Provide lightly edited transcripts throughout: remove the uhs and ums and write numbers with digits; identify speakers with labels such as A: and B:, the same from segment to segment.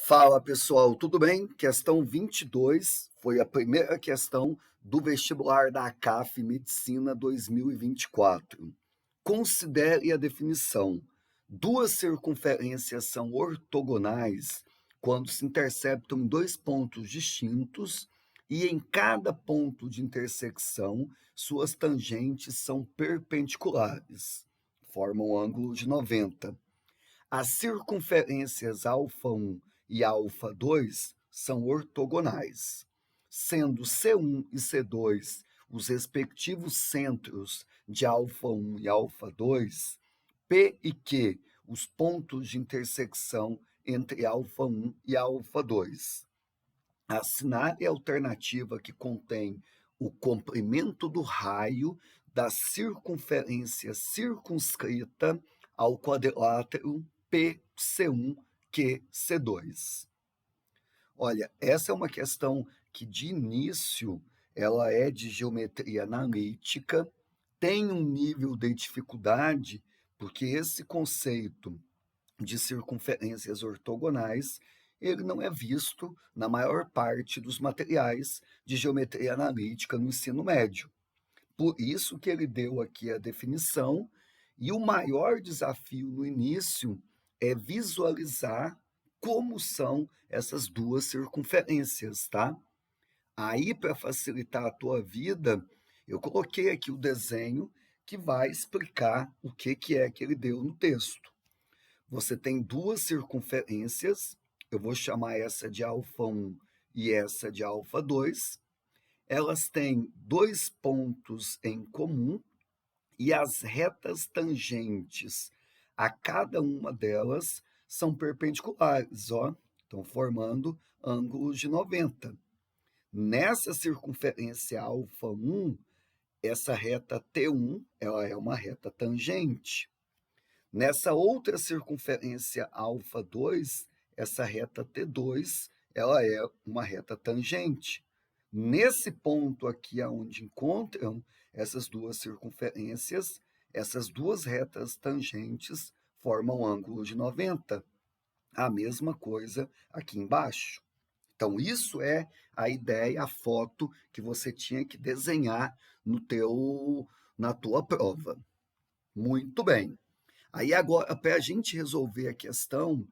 A: Fala pessoal, tudo bem? Questão 22 foi a primeira questão do vestibular da ACAF Medicina 2024. Considere a definição. Duas circunferências são ortogonais quando se interceptam em dois pontos distintos e em cada ponto de intersecção suas tangentes são perpendiculares, formam um ângulo de 90. As circunferências α1 e α2 são ortogonais, sendo C1 e C2 os respectivos centros de α1 e α2, P e Q os pontos de intersecção entre α1 e α2. Assinale a alternativa que contém o comprimento do raio da circunferência circunscrita ao quadrilátero PC1QC2. Olha, essa é uma questão que de início ela é de geometria analítica, tem um nível de dificuldade, porque esse conceito de circunferências ortogonais, ele não é visto na maior parte dos materiais de geometria analítica no ensino médio. Por isso que ele deu aqui a definição, e o maior desafio no início é visualizar como são essas duas circunferências, tá? Aí, para facilitar a tua vida, eu coloquei aqui o desenho que vai explicar o que é que ele deu no texto. Você tem duas circunferências, eu vou chamar essa de α1 e essa de α2. Elas têm dois pontos em comum e as retas tangentes a cada uma delas são perpendiculares, ó, estão formando ângulos de 90. Nessa circunferência α1, essa reta T1, ela é uma reta tangente. Nessa outra circunferência α2, essa reta T2, ela é uma reta tangente. Nesse ponto aqui onde encontram essas duas circunferências, essas duas retas tangentes formam ângulo de 90. A mesma coisa aqui embaixo. Então, isso é a ideia, a foto que você tinha que desenhar na tua prova. Muito bem. Aí agora, para a gente resolver a questão,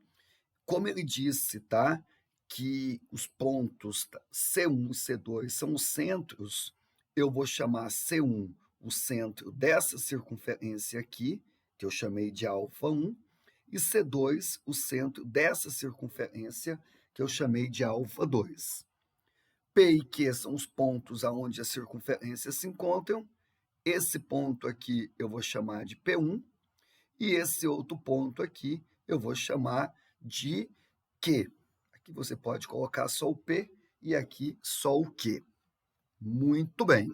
A: como ele disse, tá? Que os pontos C1 e C2 são os centros, eu vou chamar C1 o centro dessa circunferência aqui, que eu chamei de α1, e C2 o centro dessa circunferência, que eu chamei de α2. P e Q são os pontos aonde as circunferências se encontram. Esse ponto aqui eu vou chamar de P1, e esse outro ponto aqui eu vou chamar de Q. Aqui você pode colocar só o P e aqui só o Q. Muito bem.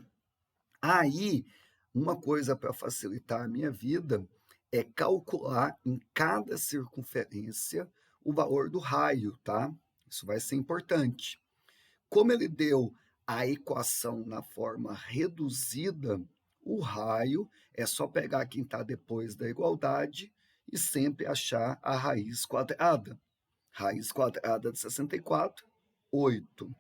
A: Aí, uma coisa para facilitar a minha vida é calcular em cada circunferência o valor do raio, tá? Isso vai ser importante. Como ele deu a equação na forma reduzida, o raio é só pegar quem está depois da igualdade e sempre achar a raiz quadrada. Raiz quadrada de 64, 8.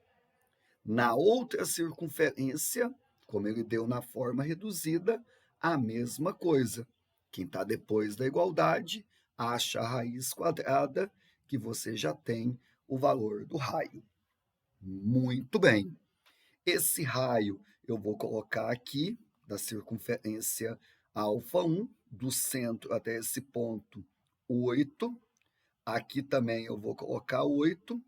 A: Na outra circunferência, como ele deu na forma reduzida, a mesma coisa. Quem está depois da igualdade, acha a raiz quadrada, que você já tem o valor do raio. Muito bem. Esse raio eu vou colocar aqui, da circunferência α1, do centro até esse ponto, 8. Aqui também eu vou colocar 8.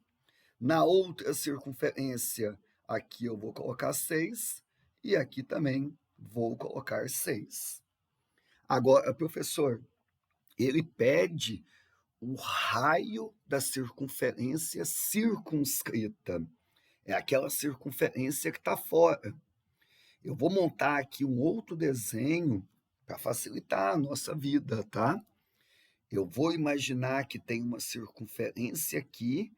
A: Na outra circunferência, aqui eu vou colocar 6. E aqui também vou colocar 6. Agora, professor, ele pede o raio da circunferência circunscrita. É aquela circunferência que está fora. Eu vou montar aqui um outro desenho para facilitar a nossa vida, tá? Eu vou imaginar que tem uma circunferência aqui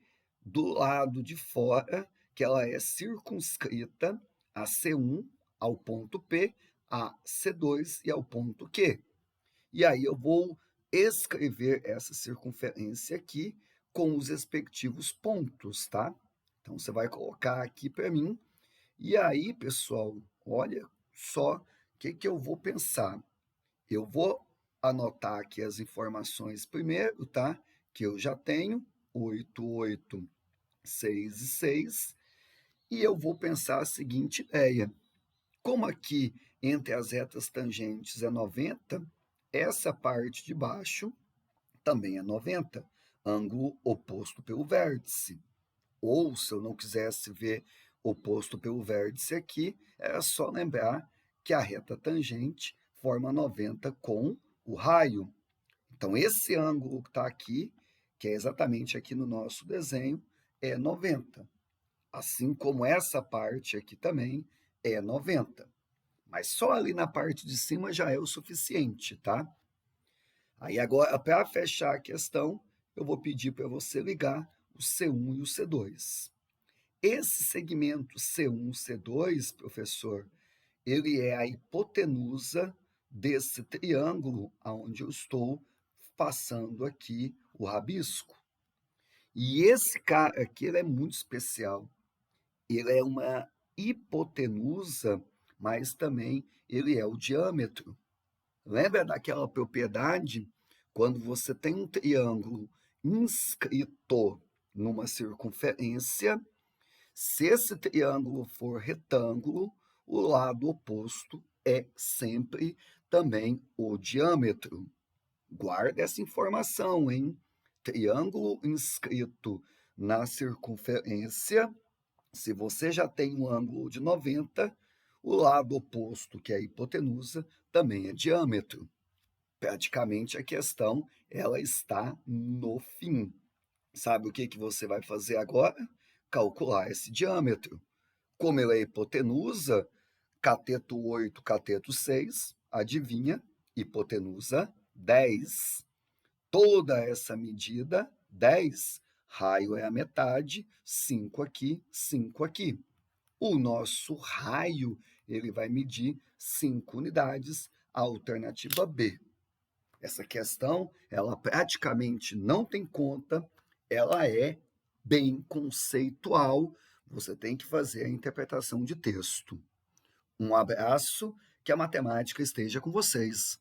A: do lado de fora, que ela é circunscrita a C1 ao ponto P, a C2 e ao ponto Q. E aí eu vou escrever essa circunferência aqui com os respectivos pontos, tá? Então você vai colocar aqui para mim, e aí, pessoal, olha só o que que eu vou pensar. Eu vou anotar aqui as informações primeiro, tá? Que eu já tenho, 8, 8, 6 e 6, e eu vou pensar a seguinte ideia: como aqui entre as retas tangentes é 90, essa parte de baixo também é 90, ângulo oposto pelo vértice. Ou, se eu não quisesse ver oposto pelo vértice aqui, era só lembrar que a reta tangente forma 90 com o raio. Então, esse ângulo que está aqui, que é exatamente aqui no nosso desenho, é 90. Assim como essa parte aqui também é 90. Mas só ali na parte de cima já é o suficiente, tá? Aí agora, para fechar a questão, eu vou pedir para você ligar o C1 e o C2. Esse segmento C1, C2, professor, ele é a hipotenusa desse triângulo aonde eu estou passando aqui o rabisco. E esse cara aqui ele é muito especial. Ele é uma hipotenusa, mas também ele é o diâmetro. Lembra daquela propriedade quando você tem um triângulo inscrito numa circunferência? Se esse triângulo for retângulo, o lado oposto é sempre também o diâmetro. Guarda essa informação, hein? Triângulo inscrito na circunferência, se você já tem um ângulo de 90, o lado oposto, que é a hipotenusa, também é diâmetro. Praticamente a questão ela está no fim. Sabe o que que você vai fazer agora? Calcular esse diâmetro. Como ele é hipotenusa, cateto 8, cateto 6, adivinha? Hipotenusa 10. Toda essa medida, 10, raio é a metade, 5 aqui, 5 aqui. O nosso raio, ele vai medir 5 unidades, a alternativa B. Essa questão, ela praticamente não tem conta, ela é bem conceitual, você tem que fazer a interpretação de texto. Um abraço, que a matemática esteja com vocês.